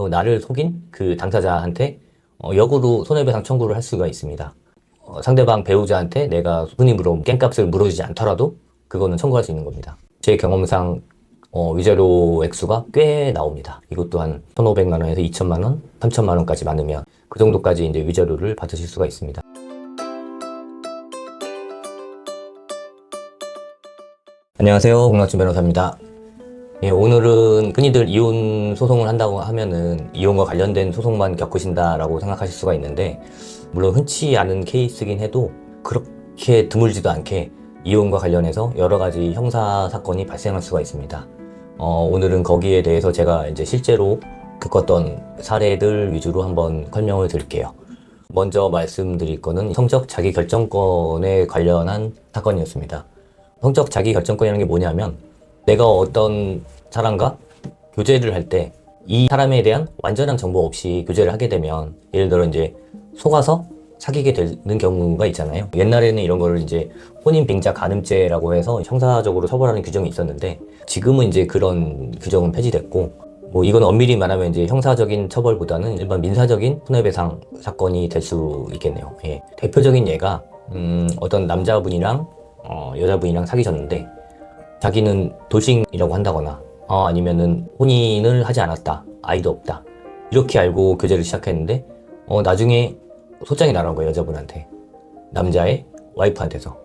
나를 속인 그 당사자한테 역으로 손해배상 청구를 할 수가 있습니다. 상대방 배우자한테 내가 손님으로 깽값을 물어주지 않더라도 그거는 청구할 수 있는 겁니다. 제 경험상 위자료 액수가 꽤 나옵니다. 이것도 한 1,500만 원에서 2,000만 원, 3,000만 원까지 많으면 그 정도까지 이제 위자료를 받으실 수가 있습니다. 안녕하세요, 공락준 변호사입니다. 예, 오늘은 흔히들 이혼 소송을 한다고 하면은 이혼과 관련된 소송만 겪으신다라고 생각하실 수가 있는데, 물론 흔치 않은 케이스긴 해도 그렇게 드물지도 않게 이혼과 관련해서 여러 가지 형사 사건이 발생할 수가 있습니다. 오늘은 거기에 대해서 제가 이제 실제로 겪었던 사례들 위주로 한번 설명을 드릴게요. 먼저 말씀드릴 거는 성적 자기결정권에 관련한 사건이었습니다. 성적 자기결정권이라는 게 뭐냐면, 내가 어떤 사람과 교제를 할 때 이 사람에 대한 완전한 정보 없이 교제를 하게 되면, 예를 들어 이제 속아서 사귀게 되는 경우가 있잖아요. 옛날에는 이런 거를 이제 혼인빙자 간음죄라고 해서 형사적으로 처벌하는 규정이 있었는데, 지금은 이제 그런 규정은 폐지됐고, 이건 엄밀히 말하면 이제 형사적인 처벌보다는 일반 민사적인 손해배상 사건이 될 수 있겠네요. 예. 대표적인 예가 어떤 남자분이랑 여자분이랑 사귀셨는데, 자기는 돌싱이라고 한다거나 아니면은 혼인을 하지 않았다, 아이도 없다, 이렇게 알고 교제를 시작했는데 나중에 소장이 나간 거예요, 여자분한테, 남자의 와이프한테서.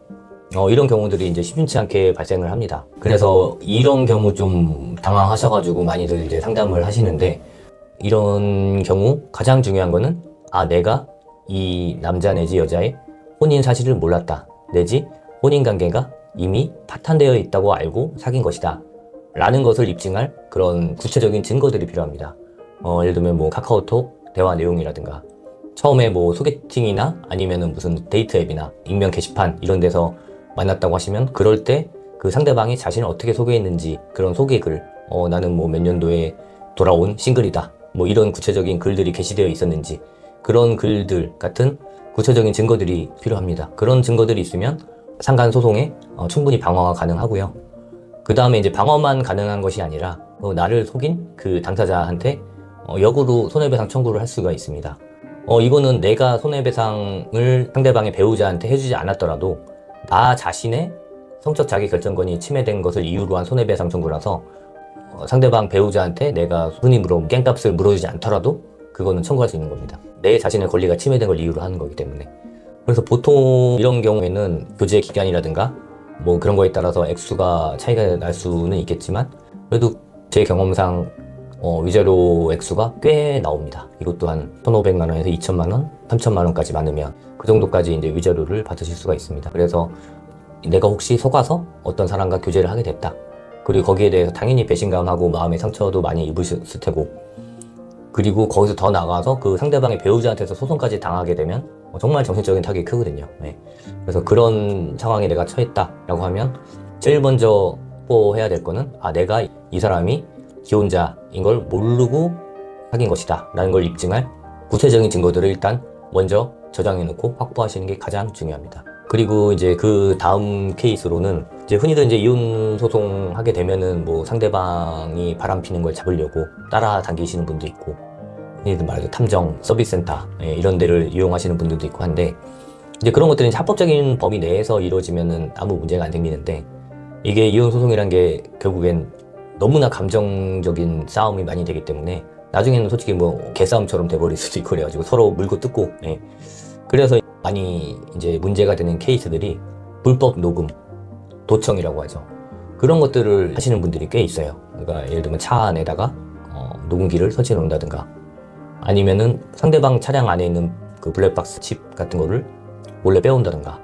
이런 경우들이 이제 심심치 않게 발생을 합니다. 그래서 이런 경우 좀 당황하셔가지고 많이들 이제 상담을 하시는데, 이런 경우 가장 중요한 거는 내가 이 남자 내지 여자의 혼인 사실을 몰랐다, 내지 혼인 관계가 이미 파탄되어 있다고 알고 사귄 것이다 라는 것을 입증할 그런 구체적인 증거들이 필요합니다. 예를 들면 카카오톡 대화 내용이라든가, 처음에 소개팅이나 아니면은 무슨 데이트 앱이나 익명 게시판 이런 데서 만났다고 하시면, 그럴 때 그 상대방이 자신을 어떻게 소개했는지, 그런 소개글, 나는 몇 년도에 돌아온 싱글이다, 이런 구체적인 글들이 게시되어 있었는지, 그런 글들 같은 구체적인 증거들이 필요합니다. 그런 증거들이 있으면 상간 소송에 충분히 방어가 가능하고요. 그 다음에 이제 방어만 가능한 것이 아니라 나를 속인 그 당사자한테 역으로 손해배상 청구를 할 수가 있습니다. 이거는 내가 손해배상을 상대방의 배우자한테 해주지 않았더라도 나 자신의 성적 자기결정권이 침해된 것을 이유로 한 손해배상 청구라서, 상대방 배우자한테 내가 흔히 깽값을 물어주지 않더라도 그거는 청구할 수 있는 겁니다. 내 자신의 권리가 침해된 걸 이유로 하는 거기 때문에. 그래서 보통 이런 경우에는 교제 기간이라든가 그런 거에 따라서 액수가 차이가 날 수는 있겠지만, 그래도 제 경험상 위자료 액수가 꽤 나옵니다. 이것도 한 1,500만 원에서 2,000만 원, 3,000만 원까지 많으면 그 정도까지 이제 위자료를 받으실 수가 있습니다. 그래서 내가 혹시 속아서 어떤 사람과 교제를 하게 됐다, 그리고 거기에 대해서 당연히 배신감하고 마음의 상처도 많이 입으셨을 테고, 그리고 거기서 더 나아가서 그 상대방의 배우자한테서 소송까지 당하게 되면 정말 정신적인 타격이 크거든요. 네. 그래서 그런 상황에 내가 처했다라고 하면 제일 먼저 확보해야 될 거는 내가 이 사람이 기혼자인 걸 모르고 사귄 것이다 라는 걸 입증할 구체적인 증거들을 일단 먼저 저장해 놓고 확보하시는 게 가장 중요합니다. 그리고 이제 그 다음 케이스로는, 이제 흔히들 이제 이혼 소송 하게 되면은 상대방이 바람피는 걸 잡으려고 따라다니시는 분도 있고, 흔히들 말해서 탐정 서비스 센터 이런 데를 이용하시는 분들도 있고 한데, 이제 그런 것들은 합법적인 범위 내에서 이루어지면은 아무 문제가 안 생기는데, 이게 이혼 소송이란 게 결국엔 너무나 감정적인 싸움이 많이 되기 때문에 나중에는 솔직히 개싸움처럼 돼버릴 수도 있고, 그래가지고 서로 물고 뜯고, 그래서 많이 이제 문제가 되는 케이스들이 불법 녹음, 도청이라고 하죠. 그런 것들을 하시는 분들이 꽤 있어요. 그러니까 예를 들면 차 안에다가 녹음기를 설치해 놓는다든가, 아니면은 상대방 차량 안에 있는 그 블랙박스 칩 같은 거를 몰래 빼온다든가,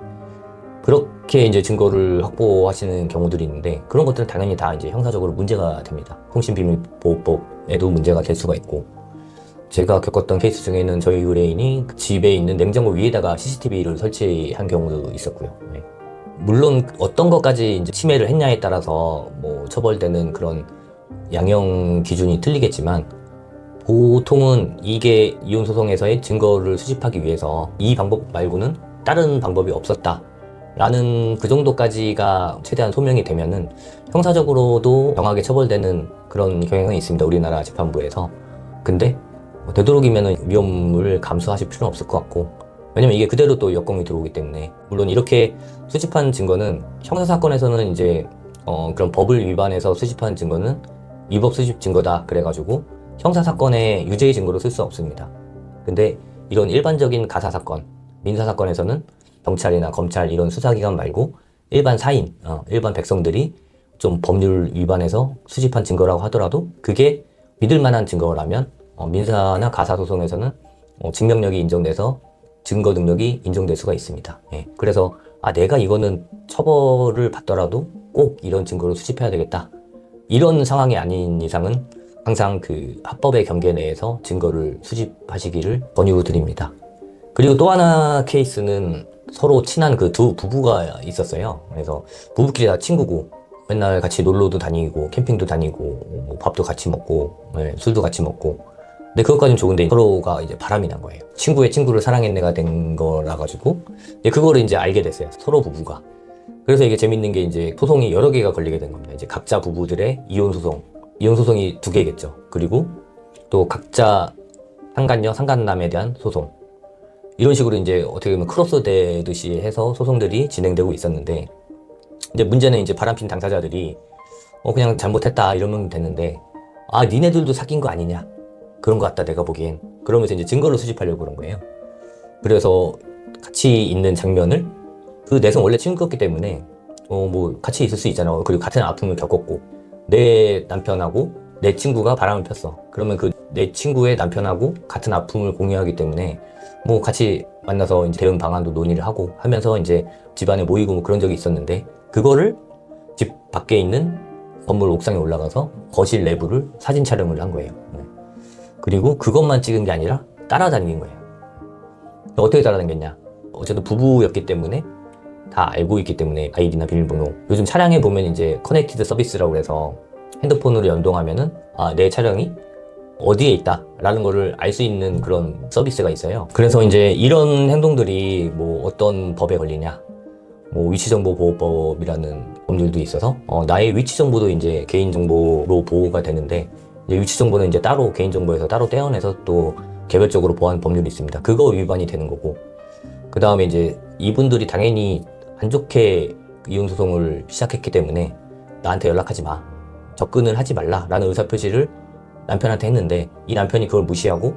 그렇게 이제 증거를 확보하시는 경우들이 있는데, 그런 것들은 당연히 다 이제 형사적으로 문제가 됩니다. 통신비밀보호법에도 문제가 될 수가 있고, 제가 겪었던 케이스 중에는 저희 의뢰인이 집에 있는 냉장고 위에다가 CCTV를 설치한 경우도 있었고요. 물론 어떤 것까지 이제 침해를 했냐에 따라서 처벌되는 그런 양형 기준이 틀리겠지만, 보통은 이게 이혼소송에서의 증거를 수집하기 위해서 이 방법 말고는 다른 방법이 없었다 라는 그 정도까지가 최대한 소명이 되면은 형사적으로도 정하게 처벌되는 그런 경향이 있습니다, 우리나라 재판부에서. 근데 되도록이면 위험을 감수하실 필요는 없을 것 같고, 왜냐면 이게 그대로 또 역공이 들어오기 때문에. 물론 이렇게 수집한 증거는 형사사건에서는 이제 그런 법을 위반해서 수집한 증거는 위법 수집 증거다 그래가지고 형사사건의 유죄의 증거로 쓸 수 없습니다. 근데 이런 일반적인 가사사건, 민사사건에서는 경찰이나 검찰 이런 수사기관 말고 일반 사인, 일반 백성들이 좀 법률 위반해서 수집한 증거라고 하더라도 그게 믿을 만한 증거라면 민사나 가사소송에서는 증명력이 인정돼서 증거 능력이 인정될 수가 있습니다. 예. 그래서 내가 이거는 처벌을 받더라도 꼭 이런 증거를 수집해야 되겠다. 이런 상황이 아닌 이상은 항상 그 합법의 경계 내에서 증거를 수집하시기를 권유드립니다. 그리고 또 하나 케이스는 서로 친한 그 두 부부가 있었어요. 그래서 부부끼리 다 친구고 맨날 같이 놀러도 다니고 캠핑도 다니고 뭐 밥도 같이 먹고 술도 같이 먹고. 근데 그것까지는 좋은데 서로가 이제 바람이 난 거예요. 친구의 친구를 사랑했네가 된 거라 가지고 그거를 이제 알게 됐어요. 서로 부부가. 그래서 이게 재밌는 게 이제 소송이 여러 개가 걸리게 된 겁니다. 이제 각자 부부들의 이혼 소송이 2개겠죠. 그리고 또 각자 상간녀, 상간남에 대한 소송. 이런 식으로 이제 어떻게 보면 크로스 되듯이 해서 소송들이 진행되고 있었는데, 이제 문제는 이제 바람핀 당사자들이 그냥 잘못했다 이러면 됐는데, 니네들도 사귄 거 아니냐, 그런 거 같다 내가 보기엔, 그러면서 이제 증거를 수집하려고 그런 거예요. 그래서 같이 있는 장면을, 그 내성 원래 친구였기 때문에 뭐 같이 있을 수 있잖아. 그리고 같은 아픔을 겪었고 내 남편하고 내 친구가 바람을 폈어. 그러면 그 내 친구의 남편하고 같은 아픔을 공유하기 때문에 뭐 같이 만나서 이제 대응 방안도 논의를 하고 하면서 이제 집안에 모이고 뭐 그런 적이 있었는데, 그거를 집 밖에 있는 건물 옥상에 올라가서 거실 내부를 사진 촬영을 한 거예요. 그리고 그것만 찍은 게 아니라 따라다닌 거예요. 어떻게 따라다녔냐? 어쨌든 부부였기 때문에 다 알고 있기 때문에 아이디나 비밀번호. 요즘 차량에 보면 이제 커넥티드 서비스라고 해서 핸드폰으로 연동하면은 내 차량이 어디에 있다 라는 거를 알 수 있는 그런 서비스가 있어요. 그래서 이제 이런 행동들이 뭐 어떤 법에 걸리냐, 뭐 위치정보보호법이라는 법률도 있어서 나의 위치정보도 이제 개인정보로 보호가 되는데, 이제 위치정보는 이제 따로 개인정보에서 따로 떼어내서 또 개별적으로 보호하는 법률이 있습니다. 그거 위반이 되는 거고, 그 다음에 이제 이분들이 당연히 안 좋게 이혼소송을 시작했기 때문에 나한테 연락하지 마, 접근을 하지 말라 라는 의사표시를 남편한테 했는데, 이 남편이 그걸 무시하고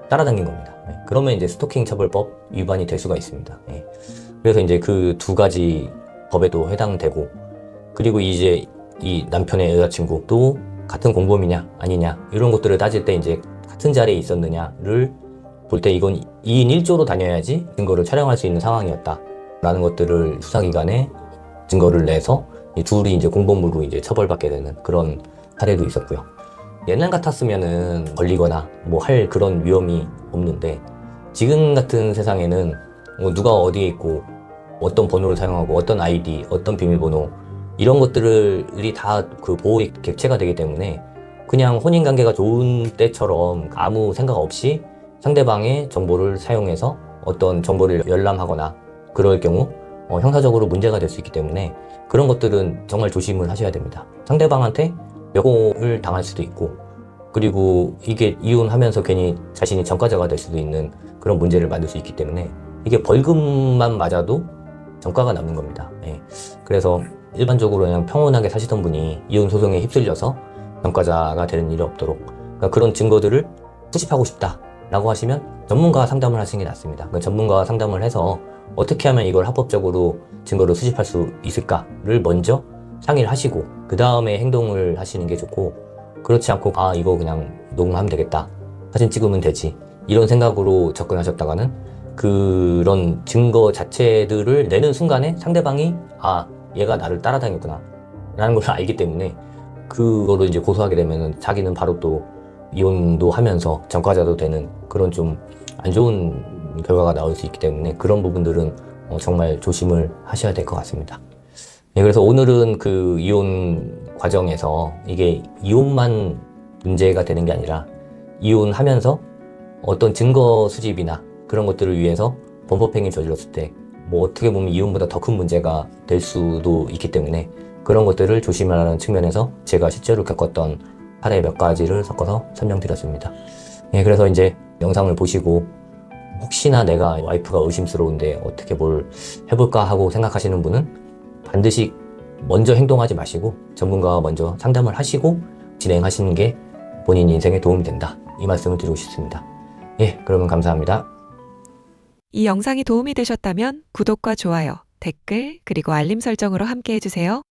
따라다닌 겁니다. 그러면 이제 스토킹 처벌법 위반이 될 수가 있습니다. 그래서 이제 그 두 가지 법에도 해당되고, 그리고 이제 이 남편의 여자친구도 같은 공범이냐 아니냐 이런 것들을 따질 때 이제 같은 자리에 있었느냐를 볼 때 이건 2인 1조로 다녀야지 증거를 촬영할 수 있는 상황이었다 라는 것들을 수사기관에 증거를 내서 이 둘이 이제 공범으로 이제 처벌받게 되는 그런 사례도 있었고요. 옛날 같았으면은 걸리거나 뭐 할 그런 위험이 없는데, 지금 같은 세상에는 누가 어디에 있고 어떤 번호를 사용하고 어떤 아이디, 어떤 비밀번호 이런 것들이 다 그 보호의 객체가 되기 때문에 그냥 혼인관계가 좋은 때처럼 아무 생각 없이 상대방의 정보를 사용해서 어떤 정보를 열람하거나 그럴 경우 형사적으로 문제가 될 수 있기 때문에 그런 것들은 정말 조심을 하셔야 됩니다. 상대방한테 역공을 당할 수도 있고, 그리고 이게 이혼하면서 괜히 자신이 전과자가 될 수도 있는 그런 문제를 만들 수 있기 때문에 이게 벌금만 맞아도 전과가 남는 겁니다. 그래서 일반적으로 그냥 평온하게 사시던 분이 이혼 소송에 휩쓸려서 전과자가 되는 일이 없도록, 그러니까 그런 증거들을 수집하고 싶다 라고 하시면 전문가와 상담을 하시는 게 낫습니다. 그러니까 전문가와 상담을 해서 어떻게 하면 이걸 합법적으로 증거를 수집할 수 있을까를 먼저 상의를 하시고 그 다음에 행동을 하시는 게 좋고, 그렇지 않고 이거 그냥 녹음하면 되겠다, 사진 찍으면 되지 이런 생각으로 접근하셨다가는 그런 증거 자체들을 내는 순간에 상대방이 얘가 나를 따라다녔구나 라는 걸 알기 때문에 그거를 이제 고소하게 되면은 자기는 바로 또 이혼도 하면서 전과자도 되는 그런 좀 안 좋은 결과가 나올 수 있기 때문에 그런 부분들은 정말 조심을 하셔야 될 것 같습니다. 그래서 오늘은 그 이혼 과정에서 이게 이혼만 문제가 되는 게 아니라 이혼하면서 어떤 증거 수집이나 그런 것들을 위해서 범법행위를 저질렀을 때 뭐 어떻게 보면 이혼보다 더 큰 문제가 될 수도 있기 때문에 그런 것들을 조심하라는 측면에서 제가 실제로 겪었던 사례 몇 가지를 섞어서 설명드렸습니다. 예, 그래서 이제 영상을 보시고 혹시나 내가 와이프가 의심스러운데 어떻게 뭘 해볼까 하고 생각하시는 분은 반드시 먼저 행동하지 마시고 전문가와 먼저 상담을 하시고 진행하시는 게 본인 인생에 도움이 된다. 이 말씀을 드리고 싶습니다. 예, 그러면 감사합니다. 이 영상이 도움이 되셨다면 구독과 좋아요, 댓글, 그리고 알림 설정으로 함께 해주세요.